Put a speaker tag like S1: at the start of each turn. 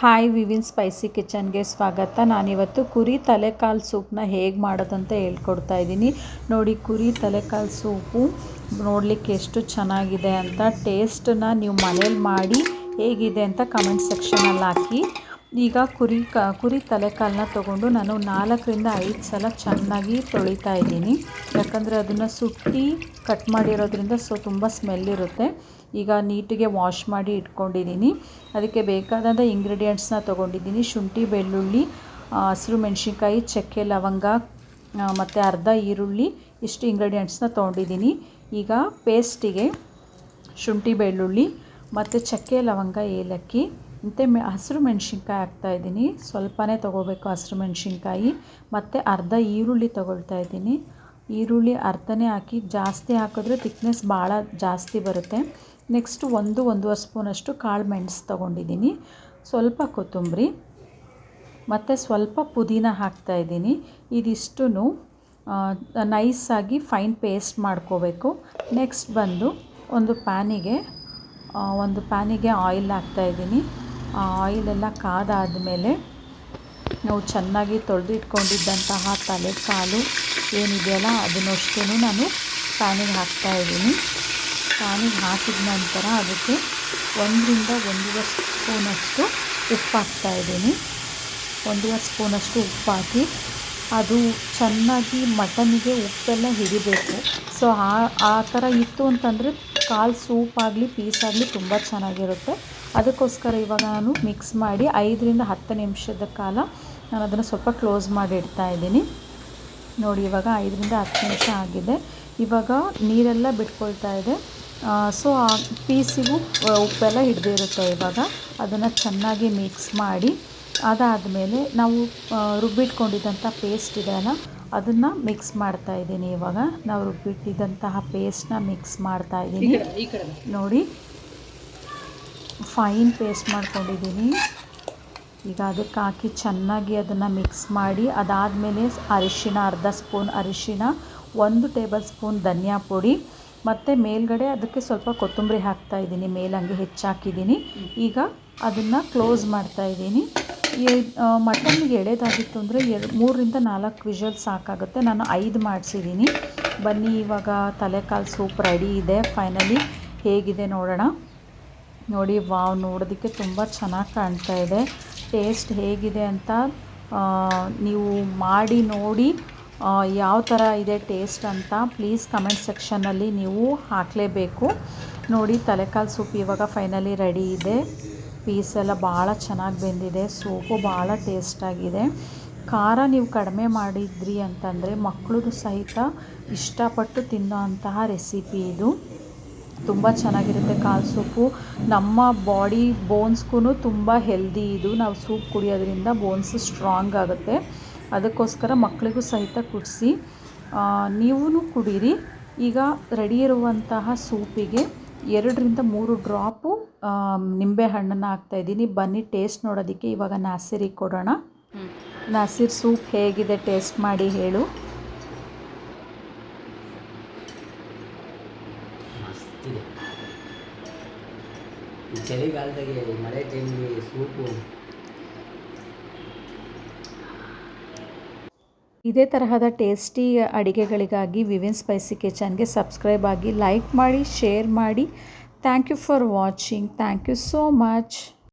S1: Hi ವಿವಿನ್ Spicy ಕಿಚನ್ಗೆ ಸ್ವಾಗತ. ನಾನಿವತ್ತು ಕುರಿ ತಲೆಕಾಲು ಸೂಪನ್ನ ಹೇಗೆ ಮಾಡೋದಂತ ಹೇಳ್ಕೊಡ್ತಾ ಇದ್ದೀನಿ. ನೋಡಿ, ಕುರಿ ತಲೆಕಾಲು ಸೂಪು ನೋಡಲಿಕ್ಕೆ ಎಷ್ಟು ಚೆನ್ನಾಗಿದೆ ಅಂತ. ಟೇಸ್ಟನ್ನ ನೀವು ಮನೇಲಿ ಮಾಡಿ ಹೇಗಿದೆ ಅಂತ ಕಮೆಂಟ್ ಸೆಕ್ಷನಲ್ಲಿ ಹಾಕಿ. ಈಗ ಕುರಿ ತಲೆಕಾಲನ್ನ ತೊಗೊಂಡು ನಾನು 4ರಿಂದ 5 ಸಲ ಚೆನ್ನಾಗಿ ತೊಳಿತಾ ಇದ್ದೀನಿ. ಯಾಕಂದರೆ ಅದನ್ನು ಸುಟ್ಟು ಕಟ್ ಮಾಡಿರೋದ್ರಿಂದ ತುಂಬ ಸ್ಮೆಲ್ ಇರುತ್ತೆ. ಈಗ ನೀಟಿಗೆ ವಾಶ್ ಮಾಡಿ ಇಟ್ಕೊಂಡಿದ್ದೀನಿ. ಅದಕ್ಕೆ ಬೇಕಾದಂಥ ಇಂಗ್ರೀಡಿಯೆಂಟ್ಸ್ನ ತೊಗೊಂಡಿದ್ದೀನಿ. ಶುಂಠಿ, ಬೆಳ್ಳುಳ್ಳಿ, ಹಸಿರು ಮೆಣಸಿನ್ಕಾಯಿ, ಚಕ್ಕೆ, ಲವಂಗ ಮತ್ತು ಅರ್ಧ ಈರುಳ್ಳಿ, ಇಷ್ಟು ಇಂಗ್ರೀಡಿಯೆಂಟ್ಸ್ನ ತೊಗೊಂಡಿದ್ದೀನಿ. ಈಗ ಪೇಸ್ಟಿಗೆ ಶುಂಠಿ, ಬೆಳ್ಳುಳ್ಳಿ ಮತ್ತು ಚಕ್ಕೆ, ಲವಂಗ, ಏಲಕ್ಕಿ ಮತ್ತು ಹಸಿರು ಮೆಣಸಿನ್ಕಾಯಿ ಹಾಕ್ತಾಯಿದ್ದೀನಿ. ಸ್ವಲ್ಪನೇ ತೊಗೋಬೇಕು ಹಸಿರು ಮೆಣಸಿನ್ಕಾಯಿ. ಮತ್ತು ಅರ್ಧ ಈರುಳ್ಳಿ ತೊಗೊಳ್ತಾ ಇದ್ದೀನಿ. ಈರುಳ್ಳಿ ಅರ್ಧನೇ ಹಾಕಿ, ಜಾಸ್ತಿ ಹಾಕಿದ್ರೆ ಥಿಕ್ನೆಸ್ ಭಾಳ ಜಾಸ್ತಿ ಬರುತ್ತೆ. ನೆಕ್ಸ್ಟು 1-1.5 ಸ್ಪೂನಷ್ಟು ಕಾಳು ಮೆಣಸು ತೊಗೊಂಡಿದ್ದೀನಿ. ಸ್ವಲ್ಪ ಕೊತ್ತಂಬರಿ ಮತ್ತು ಸ್ವಲ್ಪ ಪುದೀನ ಹಾಕ್ತಾಯಿದ್ದೀನಿ. ಇದಿಷ್ಟು ನೈಸಾಗಿ ಫೈನ್ ಪೇಸ್ಟ್ ಮಾಡ್ಕೋಬೇಕು. ನೆಕ್ಸ್ಟ್ ಬಂದು ಒಂದು ಪ್ಯಾನಿಗೆ ಆಯಿಲ್ ಹಾಕ್ತಾಯಿದ್ದೀನಿ. ಆ ಆಯಿಲೆಲ್ಲ ಕಾದಾದಮೇಲೆ ನಾವು ಚೆನ್ನಾಗಿ ತೊಳೆದು ಇಟ್ಕೊಂಡಿದ್ದಂತಹ ತಲೆಕಾಲು ಏನಿದೆಯಲ್ಲ ಅದನ್ನಷ್ಟು ನಾನು ಪ್ಯಾನಿಗೆ ಹಾಕ್ತಾಯಿದ್ದೀನಿ. ಪ್ಯಾನಿಗೆ ಹಾಕಿದ ನಂತರ ಅದಕ್ಕೆ 1-1.5 ಸ್ಪೂನಷ್ಟು ಉಪ್ಪು ಹಾಕ್ತಾಯಿದ್ದೀನಿ. 1.5 ಸ್ಪೂನಷ್ಟು ಉಪ್ಪು ಹಾಕಿ ಅದು ಚೆನ್ನಾಗಿ ಮಟನಿಗೆ ಉಪ್ಪೆಲ್ಲ ಹಿಡಿಬೇಕು. ಸೊ ಆ ಥರ ಇತ್ತು ಅಂತಂದರೆ ಕಾಲು ಸೂಪ್ ಆಗಲಿ ಪೀಸ್ ಆಗಲಿ ತುಂಬ ಚೆನ್ನಾಗಿರುತ್ತೆ. ಅದಕ್ಕೋಸ್ಕರ ಇವಾಗ ನಾನು ಮಿಕ್ಸ್ ಮಾಡಿ 5ರಿಂದ 10 ನಿಮಿಷದ ಕಾಲ ನಾನು ಅದನ್ನು ಸ್ವಲ್ಪ ಕ್ಲೋಸ್ ಮಾಡಿ ಇಡ್ತಾಯಿದ್ದೀನಿ. ನೋಡಿ, ಇವಾಗ 5ರಿಂದ 10 ನಿಮಿಷ ಆಗಿದೆ. ಇವಾಗ ನೀರೆಲ್ಲ ಬಿಟ್ಕೊಳ್ತಾ ಇದೆ. ಸೊ ಆ ಪೀಸಿಗೂ ಉಪ್ಪೆಲ್ಲ ಹಿಡಿದಿರುತ್ತೆ. ಇವಾಗ ಅದನ್ನು ಚೆನ್ನಾಗಿ ಮಿಕ್ಸ್ ಮಾಡಿ ಅದಾದಮೇಲೆ ನಾವು ರುಬ್ಬಿಟ್ಕೊಂಡಿದ್ದಂಥ ಪೇಸ್ಟ್ ಇದೆಯಲ್ಲ ಅದನ್ನು ಮಿಕ್ಸ್ ಮಾಡ್ತಾಯಿದ್ದೀನಿ. ಇವಾಗ ನಾವು ರುಬ್ಬಿಟ್ಟಿದ್ದಂತಹ ಪೇಸ್ಟನ್ನ ಮಿಕ್ಸ್ ಮಾಡ್ತಾಯಿದ್ದೀನಿ. ನೋಡಿ, ಫೈನ್ ಪೇಸ್ಟ್ ಮಾಡ್ಕೊಂಡಿದ್ದೀನಿ. ಈಗ ಅದಕ್ಕೆ ಹಾಕಿ ಚೆನ್ನಾಗಿ ಅದನ್ನು ಮಿಕ್ಸ್ ಮಾಡಿ ಅದಾದಮೇಲೆ ಅರಿಶಿಣ, ಅರ್ಧ ಸ್ಪೂನ್ ಅರಿಶಿಣ, 1 ಟೇಬಲ್ ಸ್ಪೂನ್ ಧನಿಯಾ ಪುಡಿ ಮತ್ತು ಮೇಲ್ಗಡೆ ಅದಕ್ಕೆ ಸ್ವಲ್ಪ ಕೊತ್ತಂಬರಿ ಹಾಕ್ತಾಯಿದ್ದೀನಿ. ಮೇಲಂಗೆ ಹೆಚ್ಚಾಕಿದ್ದೀನಿ. ಈಗ ಅದನ್ನು ಕ್ಲೋಸ್ ಮಾಡ್ತಾಯಿದ್ದೀನಿ. ಮಟನ್ಗೆ ಎಳೆದಾಗಿತ್ತು ಅಂದರೆ 3ರಿಂದ 4 ವಿಷಲ್ ಸಾಕಾಗುತ್ತೆ. ನಾನು 5 ಮಾಡಿಸಿದ್ದೀನಿ. ಬನ್ನಿ, ಇವಾಗ ತಲೆಕಾಲು ಸೂಪ್ ರೆಡಿ ಇದೆ. ಫೈನಲಿ ಹೇಗಿದೆ ನೋಡೋಣ. ನೋಡಿ, ವಾವ್, ನೋಡೋದಕ್ಕೆ ತುಂಬ ಚೆನ್ನಾಗಿ ಕಾಣ್ತಾ ಇದೆ. ಟೇಸ್ಟ್ ಹೇಗಿದೆ ಅಂತ ನೀವು ಮಾಡಿ ನೋಡಿ ಯಾವ ಥರ ಇದೆ ಟೇಸ್ಟ್ ಅಂತ ಪ್ಲೀಸ್ ಕಮೆಂಟ್ ಸೆಕ್ಷನ್ನಲ್ಲಿ ನೀವು ಹಾಕಲೇಬೇಕು. ನೋಡಿ, ತಲೆಕಾಲು ಸೂಪ್ ಇವಾಗ ಫೈನಲಿ ರೆಡಿ ಇದೆ. ಪೀಸೆಲ್ಲ ಭಾಳ ಚೆನ್ನಾಗಿ ಬೆಂದಿದೆ. ಸೂಪು ಭಾಳ ಟೇಸ್ಟಾಗಿದೆ. ಖಾರ ನೀವು ಕಡಿಮೆ ಮಾಡಿದ್ರಿ ಅಂತಂದರೆ ಮಕ್ಕಳದು ಸಹಿತ ಇಷ್ಟಪಟ್ಟು ತಿನ್ನೋ ಅಂತಹ ರೆಸಿಪಿ ಇದು. ತುಂಬ ಚೆನ್ನಾಗಿರುತ್ತೆ ಕಾಲು ಸೂಪು. ನಮ್ಮ ಬಾಡಿ ಬೋನ್ಸ್ಗೂ ತುಂಬ ಹೆಲ್ದಿ ಇದು. ನಾವು ಸೂಪ್ ಕುಡಿಯೋದ್ರಿಂದ ಬೋನ್ಸ್ ಸ್ಟ್ರಾಂಗ್ ಆಗುತ್ತೆ. ಅದಕ್ಕೋಸ್ಕರ ಮಕ್ಕಳಿಗೂ ಸಹಿತ ಕುಡಿಸಿ, ನೀವೂ ಕುಡೀರಿ. ಈಗ ರೆಡಿ ಇರುವಂತಹ ಸೂಪಿಗೆ 2ರಿಂದ 3 ಡ್ರಾಪು ನಿಂಬೆಹಣ್ಣನ್ನು ಹಾಕ್ತಾಯಿದ್ದೀನಿ. ಬನ್ನಿ ಟೇಸ್ಟ್ ನೋಡೋದಕ್ಕೆ ಇವಾಗ ನಾಸಿರಿಗೆ ಕೊಡೋಣ. ನಾಸಿರ್, ಸೂಪ್ ಹೇಗಿದೆ ಟೇಸ್ಟ್ ಮಾಡಿ ಹೇಳು.
S2: ಈ ಚಳಿಗಾಲದಾಗೆ ಮಳೆ ಟೈಮಿಗೆ ಸೂಪು.
S1: ಇದೇ ತರಹದ ಟೇಸ್ಟಿ ಅಡುಗೆಗಳಿಗಾಗಿ ವಿವಿನ್ ಸ್ಪೈಸಿ ಕಿಚನ್ಗೆ ಸಬ್ಸ್ಕ್ರೈಬ್ ಆಗಿ, ಲೈಕ್ ಮಾಡಿ, ಶೇರ್ ಮಾಡಿ. Thank you for watching. Thank you so much.